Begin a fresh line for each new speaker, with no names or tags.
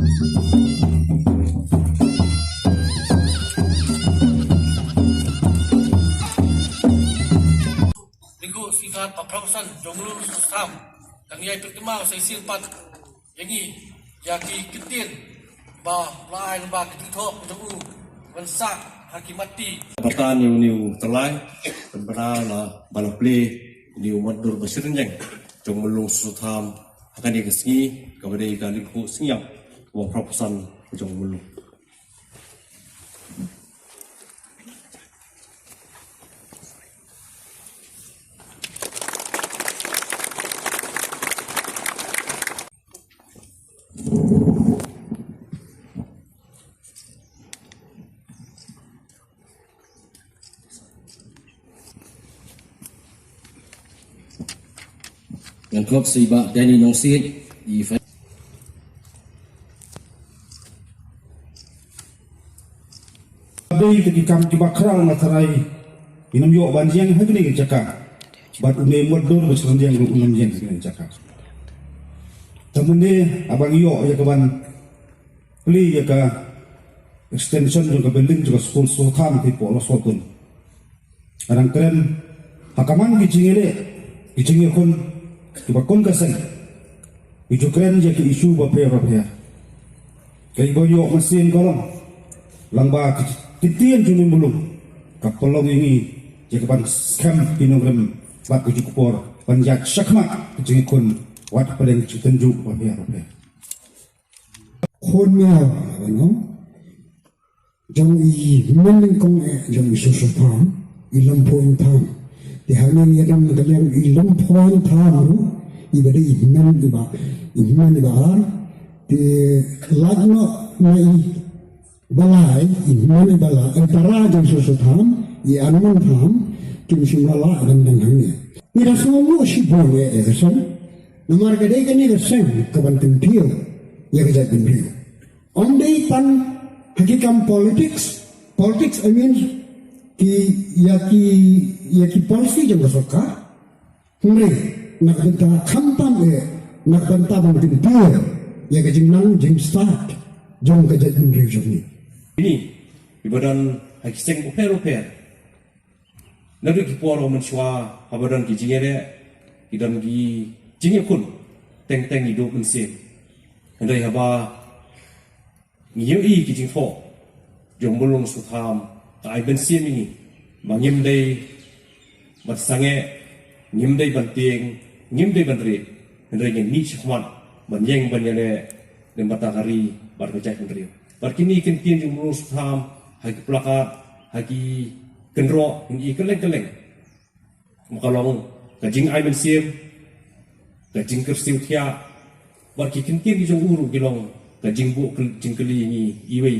Minggu sifat paprausan jonglu susam kang yai pertama saya silpat yang ini yaki ketin bah lain bah ketuthok jonglu mensak hakimati
Pertaan niu terlai berbara balapli niu madur bersirnjeng jong melung sutam akan dikasih kepada ikan liku siap wang proposan jong melung.
Yang kop sibak Danny Nongsit event
Dei ketika kita kerang matarai inam yo banjian hagni jaka bat ume modor berseranjang unam jeng hagni jaka tamune abang yo ya kawan pli ya ka extension juga building juga school sultan di polo sotun arang keren hakaman gijingile kon kita kon kasen itu keren jadi isu bapaya kai boyo mesin kolong langba titian cumi belum kapolong ini jika pan scam pinogram bat ujuk por panjat syakma kecing kun wat paling tunjuk wabia
khôn mèo nó trong y mình công nghệ trong số số tham y lâm phôi tham thì hai mươi năm cái yang y lâm phôi tham nó y về đây y năm y ba thì lát nó này balai mana balai antara jeng susu tham ya anuman tham jeng simala dan hanya ni rasa mau si boleh esan nomor kedai kan ni rasa kebanting dia ya kerja dia ondai pan hakikam politics I mean ki policy jeng suka ni nak benta kampam nak benta banting dia ya kerja nang jeng start jeng kerja dia ni
Ini ibadan hakiseng uper nadu kiporo menshwa habadan ki jingere idan gi jingekun teng hidup mensin andai haba ngiyi ki jingfo jombulung sutham tai bensin ini mangim dei matsange ngim dei banting ngim dei bandri andai ni chkhwan banyeng banyane lembatakari barkajai bandri Barkini kentin jumlah sutham hagi plakat hagi kendro ini keleng makalong kajing ay bensim kajing kersiu tia barki kentin jumlah uru gilong kajing bu kajing keli ini iwe